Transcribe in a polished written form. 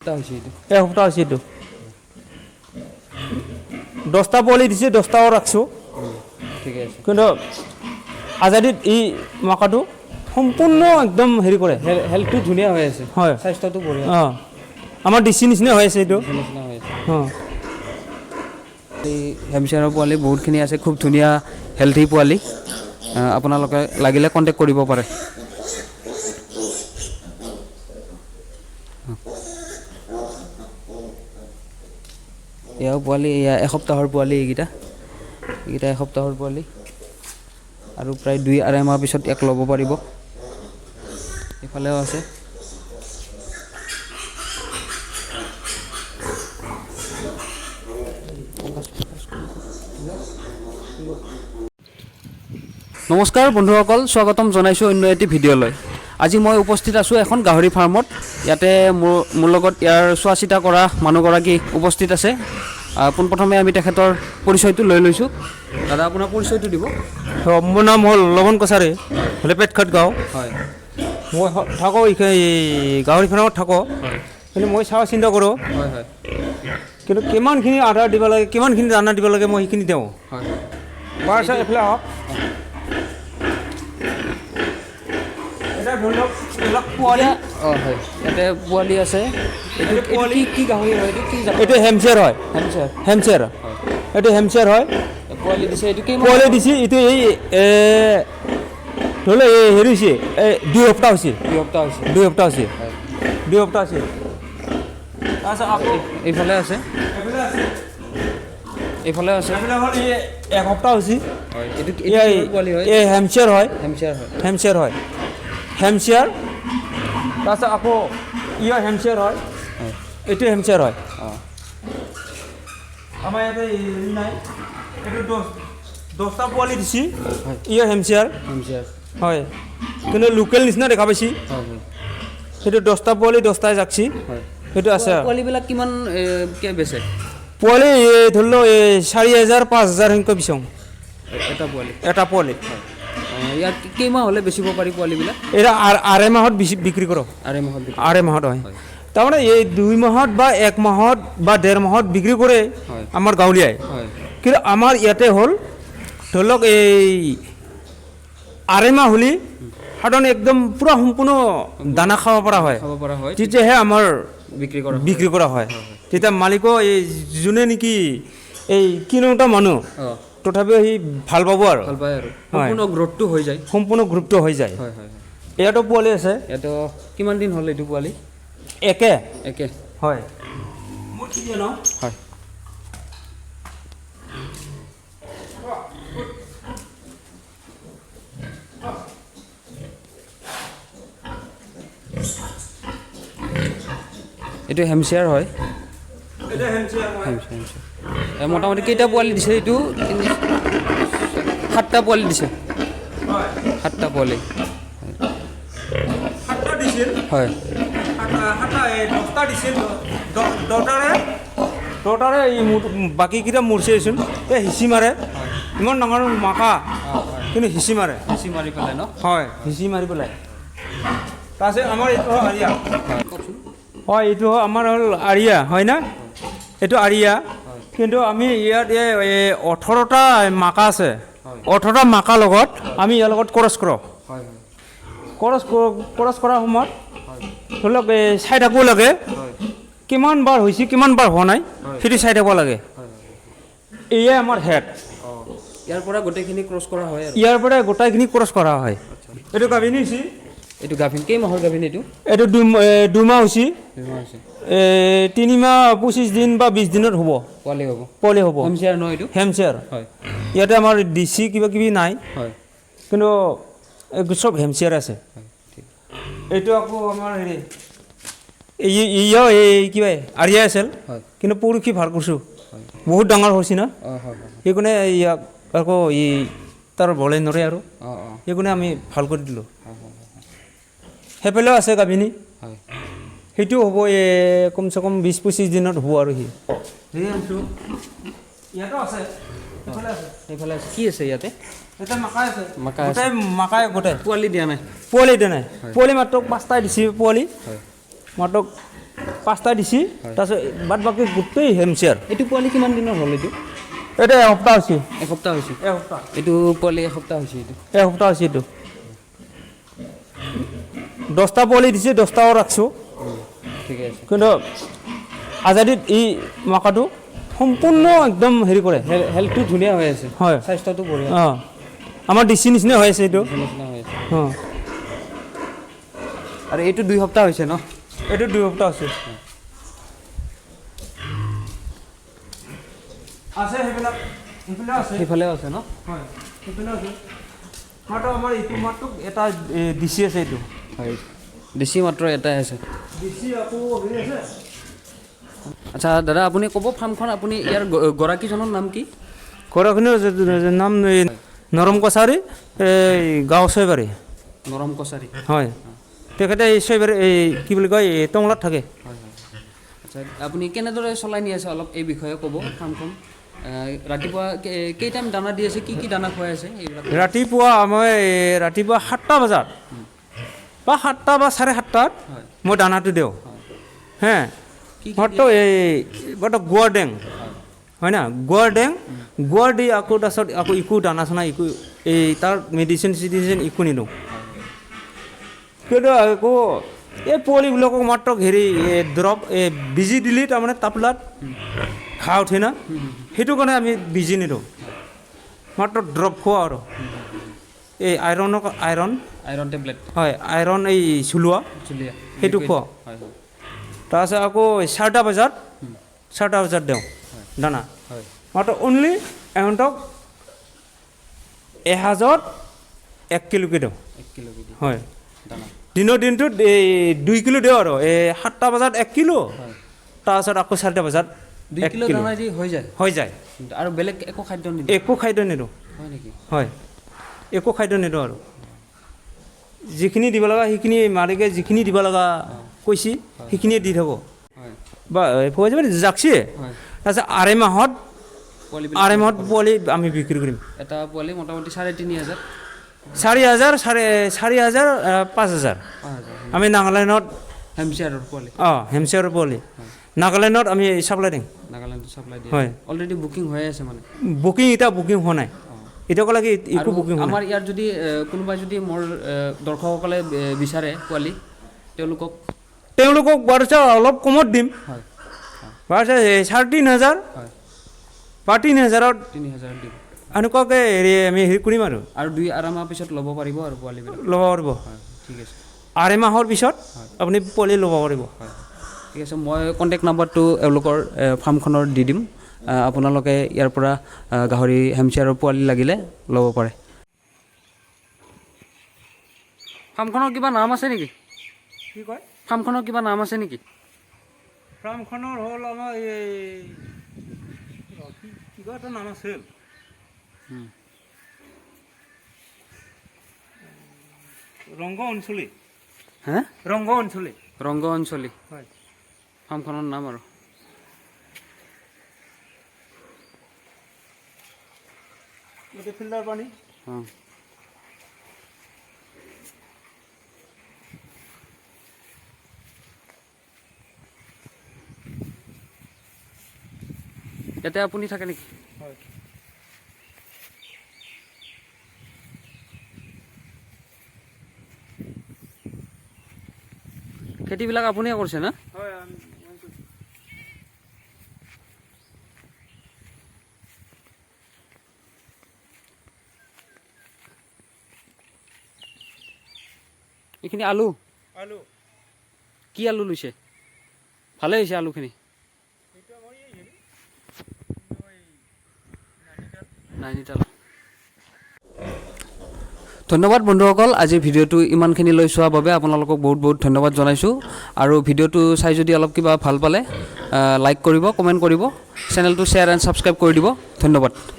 এসপ্তাহ হৈছে এইটো 10টা পোৱালি দিছে 10টাও ৰাখছোঁ ঠিক আছে কিন্তু আজাদিত এই মাকাটো সম্পূৰ্ণ একদম হেৰি কৰে হেল্থটো ধুনীয়া হৈ আছে হয় স্বাস্থ্যটো বঢ়িয়া অঁ আমাৰ ডিচি নিচিনা হৈ আছে এইটো নিচিনা হৈ আছে অঁ এই হেমশ্বেয়াৰৰ পোৱালি বহুতখিনি আছে খুব ধুনীয়া হেল্থি পোৱালি আপোনালোকে লাগিলে কণ্টেক্ট কৰিব পাৰে এয়াও পোৱালি এয়া এসপ্তাহৰ পোৱালি এইকেইটা এসপ্তাহৰ পোৱালি আৰু প্ৰায় 2-2.5 মাহ পিছত এক ল'ব পাৰিব এইফালেও আছে নমস্কাৰ বন্ধুসকল স্বাগতম জনাইছোঁ অন্য এটি ভিডিঅ'লৈ আজি মই উপস্থিত আছোঁ এখন গাহৰি ফাৰ্মত ইয়াতে মোৰ লগত ইয়াৰ চোৱা চিতা কৰা মানুহগৰাকী উপস্থিত আছে পোনপ্ৰথমে আমি তেখেতৰ পৰিচয়টো লৈ লৈছোঁ দাদা আপোনাৰ পৰিচয়টো দিব মোৰ নাম হ'ল লৱণ কছাৰী লেপেটঘাট গাঁও হয় মই থাকোঁ এই গাহৰি ফাৰ্মত থাকোঁ কিন্তু মই চাওঁ চিন্তা কৰোঁ হয় হয় কিন্তু কিমানখিনি আধাৰ দিব লাগে কিমানখিনি দানা দিব লাগে মই সেইখিনি দিওঁ হয় বাৰু ছাৰ এইফালে আহক এটা ধৰি লওক এইবিলাক পোৱালি অঁ হয় ইয়াতে পোৱালি আছে এইটো পোৱালি কি গাহৰি হয় এইটো কি এইটো হেমশ্বেয়াৰ হয় হেমশ্বেয়াৰ এইটো হেমশ্বেয়াৰ হয় পোৱালি দিছে এইটো কি পোৱালি দিছে এইটো এই ধৰি লওক এই হেৰি হৈছে এই 2 সপ্তাহ হৈছে 2 সপ্তাহ হৈছে তাৰপিছত আকৌ এইফালে আছে এইফালে আছে এক সপ্তাহ হৈছে হয় এইটো পোৱালি হয় এই হেমশ্বেয়াৰ হয় হেমশ্বেয়াৰ হয় হেমশ্বেয়াৰ তাৰপিছত আকৌ হেমশ্বেয়াৰ হয় এইটো হেমশ্বেয়াৰ হয় অঁ আমাৰ ইয়াতে হেৰি নাই এইটো 10টা পোৱালি দিছে হেমশ্বেয়াৰ হয় কিন্তু লোকেল নিচিনা দেখা পাইছে সেইটো 10টা পোৱালি 10টাই জাকছি সেইটো আছে পোৱালিবিলাক কিমান বেচে পোৱালি ধৰি লওক 4,000 5,000 সেনেকৈ বিচাৰোঁ এটা পোৱালি ইয়াত কেইমাহ হ'লে বেচিব পাৰি পোৱালিবিলাক এটা 2.5 মাহত বিক্ৰী কৰোঁ 2.5 মাহত হয় তাৰমানে এই 2 মাহত বা 1 মাহত বা 1.5 মাহত বিক্ৰী কৰে আমাৰ গাঁৱলীয়াই কিন্তু আমাৰ ইয়াতে হ'ল ধৰি লওক এই 2.5 মাহ হ'লে সাধাৰণ একদম পূৰা সম্পূৰ্ণ দানা খাব পৰা হয় তেতিয়াহে আমাৰ বিক্ৰী কৰা হয় তেতিয়া মালিকৰ এই যোনে নেকি এই কিনোটা মানুহ তথাপিও সি ভাল পাব আৰু সম্পূৰ্ণ গ্ৰোথটো হৈ যায় ইয়াতো পোৱালি আছে ইয়াতো কিমান দিন হ'ল এইটো পোৱালি একে হয় হয় এইটো হেমশ্বেয়াৰ হয় মোটামুটি কেইটা পোৱালি দিছে এইটো 7টা পোৱালি দিছে 7টা পোৱালি হয় দহটাৰে বাকীকেইটা মৰিছেচোন এই হিচি মাৰে ইমান ডাঙৰ মাকা কিন্তু হিচি মাৰি পেলাই ন হয় হিচি মাৰি পেলাই তাৰপিছত আমাৰ এইটো হ'ল আৰিয়া হয় এইটো আমাৰ হ'ল আৰিয়া হয় না এইটো আৰিয়া কিন্তু আমি ইয়াত 18টা মাকা আছে 18টা মাকাৰ লগত আমি ইয়াৰ লগত ক্ৰছ কৰোঁ ক্ৰছ কৰাৰ সময়ত ধৰি লওক চাই থাকিব লাগে কিমান বাৰ হৈছে কিমান বাৰ হোৱা নাই সেইটো চাই থাকিব লাগে এয়ে আমাৰ হেড ইয়াৰ পৰা গোটেইখিনি ক্ৰছ কৰা হয় ইয়াৰ পৰা গোটেইখিনি ক্ৰছ কৰা হয় এইটো গাভিনী হৈছে এইটো গাভিন কেইমাহৰ গাভিন এইটো 2 মাহ হৈছে 3 মাহ 25 দিন বা 20 দিনত হ'ব পোৱালি হ'ব হেমশ্বেয়াৰ নহয় এইটো হেমশ্বেয়াৰ হয় ইয়াতে আমাৰ ডিচি কিবা কিবি নাই কিন্তু চব হেমশ্বেয়াৰ আছে এইটো আকৌ আমাৰ হেৰি এই কিবা আৰিয়া আছিল কিন্তু পৰহি ভাল কৰিছোঁ বহুত ডাঙৰ হৈছে না সেইকাৰণে ইয়াক আকৌ তাৰ বলে নৰে আৰু সেইকাৰণে আমি ভাল কৰি দিলোঁ সেইফালেও আছে গাভিনী সেইটো হ'ব কমচে কম 20-25 দিনত হ'ব আৰু ইয়াতো আছে সেইফালে কি আছে ইয়াতে মাকাই গোটেই পোৱালি দিয়া নাই পোৱালি মাত্ৰ 5টাই দিছে পোৱালি মাত্ৰ 5টা দিছি তাৰপিছত বাদ বাকী গোটেই হেমচিয়াৰ এইটো পোৱালি কিমান দিনৰ হ'ল এইটো এটা এসপ্তাহ হৈছে এসপ্তাহ হৈছে এসপ্তাহ এইটো পোৱালি এসপ্তাহ হৈছে এইটো এসপ্তাহ হৈছে এইটো 10টা পোৱালি দিছে 10টাও ৰাখছোঁ ঠিকে আছে কিন্তু আজাদিত এই মাকাটো সম্পূৰ্ণ একদম হেৰি কৰে হেল্থটো ধুনীয়া হৈ আছে হয় স্বাস্থ্যটো বঢ়িয়া অঁ আমাৰ ডিচি নিচিনা হৈ আছে এইটো নিচিনা হৈ আছে অঁ আৰু এইটো 2 সপ্তাহ হৈছে ন এইটো 2 সপ্তাহ হৈছে আছে সেইফালে আছে সেইফালেও আছে ন হয় সেইফালে আছে মাত্ৰ আমাৰ এইটো মাত্ৰ এটা ডিচি আছে এইটো হয় ডিচি মাত্ৰ এটাই আছে ডিচি আকৌ হেৰি আছে আচ্ছা দাদা আপুনি ক'ব ফাৰ্মখন আপুনি ইয়াৰ গৰাকীজনৰ নাম কি ঘৰখিনিৰ নাম নৰম কছাৰী এই গাঁও ছয়বাৰী নৰম কছাৰী হয় তেখেতে এই ছয়বাৰী এই কি বুলি কয় টংলাত থাকে হয় হয় আচ্ছা আপুনি কেনেদৰে চলাই নি আছে অলপ এই বিষয়ে ক'ব ফাৰ্মখন ৰাতিপুৱা কেই টাইম দানা দি আছে কি দানা খুৱাই আছে এইবিলাক ৰাতিপুৱা মই ৰাতিপুৱা 7টা বজাত বা 7টা বা 7:30টাত মই দানাটো দিওঁ হে মাত্ৰ এই গুৱাৰ ডেং হয় না গুৱাৰ দি আকৌ তাৰপিছত আকৌ ইকো দানা চানা ইকো এই তাৰ মেডিচিন ইকো নিদিওঁ কিন্তু আকৌ এই পোৱালিবিলাকক মাত্ৰ হেৰি দৰৱ এই বিজি দিলি তাৰমানে তাপলাত ঘাঁ উঠে না সেইটো কাৰণে আমি বিজি নিদিওঁ মাত্ৰ দৰৱ খোৱা আৰু এই আইৰণ টেবলেট হয় আইৰণ এই চুলিয়া সেইটো খোৱা তাৰপিছত আকৌ 4টা বজাত দিওঁ দানা মাত্ৰ অনলি এহঁতক এসাঁজত 1 কিলোকৈ দিওঁ হয় দিনৰ দিনটোত এই 2 কিলো দিওঁ আৰু এই 7টা বজাত 1 কিলো তাৰপিছত আকৌ 4টা বজাত 2 কিলো দানা দি হৈ যায় আৰু বেলেগ একো খাদ্য নিদিওঁ একো খাদ্য নিদিওঁ হয় নেকি হয় একো খাদ্য নিদিওঁ আৰু যিখিনি দিব লগা সেইখিনি মালিকে যিখিনি দিব লগা কৈছে সেইখিনিয়ে দি থাকোঁ বা পোৱা যাব জাকছি তাৰপিছত আঢ়ৈ মাহত পোৱালি আমি বিক্ৰী কৰিম এটা পোৱালি মোটামুটি 3,500 4,000 5,000 আমি নাগালেণ্ডত হেমচিয়াৰৰ পোৱালি হেমচিয়াৰৰ পোৱালি নাগালেণ্ডত আমি চাপ্লাই দিম নাগালেণ্ডত চাপ্লাই দিয়ে হয় অলৰেডি বুকিং হৈ আছে মানে বুকিং হোৱা নাই এতিয়ালৈকে একো বুকিং হোৱা নাই আমাৰ ইয়াত যদি কোনোবাই যদি মোৰ দৰ্শকসকলে বিচাৰে পোৱালি তেওঁলোকক বাৰছা অলপ কমত দিম হয় বাৰছা 3,500 বা 3,000 দিম এনেকুৱাকৈ হেৰি আমি হেৰি কৰিম আৰু 2-2.5 মাহ পিছত ল'ব পাৰিব আৰু পোৱালিবিলাক ল'ব পাৰিব হয় ঠিক আছে 2.5 মাহৰ পিছত আপুনি পোৱালি ল'ব পাৰিব হয় ঠিক আছে মই কণ্টেক্ট নাম্বাৰটো এওঁলোকৰ ফাৰ্মখনৰ দি দিম আপোনালোকে ইয়াৰ পৰা গাহৰি হেমচিয়াৰৰ পোৱালি লাগিলে ল'ব পাৰে ফাৰ্মখনৰ কিবা নাম আছে নেকি কি কয় ফাৰ্মখনৰ কিবা নাম আছে নেকি ফাৰ্মখনৰ হ'ল আমাৰ এই কিবা এটা নাম আছিল ৰংগ অঞ্চলী হয় ফাৰ্মখনৰ নাম আৰু ফিল্টাৰ পানী ইয়াতে আপুনি থাকে নেকি হয় খেতিবিলাক আপুনিয়ে কৰিছে না হয় এইখিনি আলু কি আলু লৈছে ভালে হৈছে আলুখিনি ধন্যবাদ বন্ধুসকল আজি ভিডিঅ'টো ইমানখিনিলৈ চোৱাৰ বাবে আপোনালোকক বহুত বহুত ধন্যবাদ জনাইছোঁ আৰু ভিডিঅ'টো চাই যদি অলপ কিবা ভাল পালে লাইক কৰিব কমেণ্ট কৰিব চেনেলটো শ্বেয়াৰ এণ্ড ছাবস্ক্ৰাইব কৰি দিব ধন্যবাদ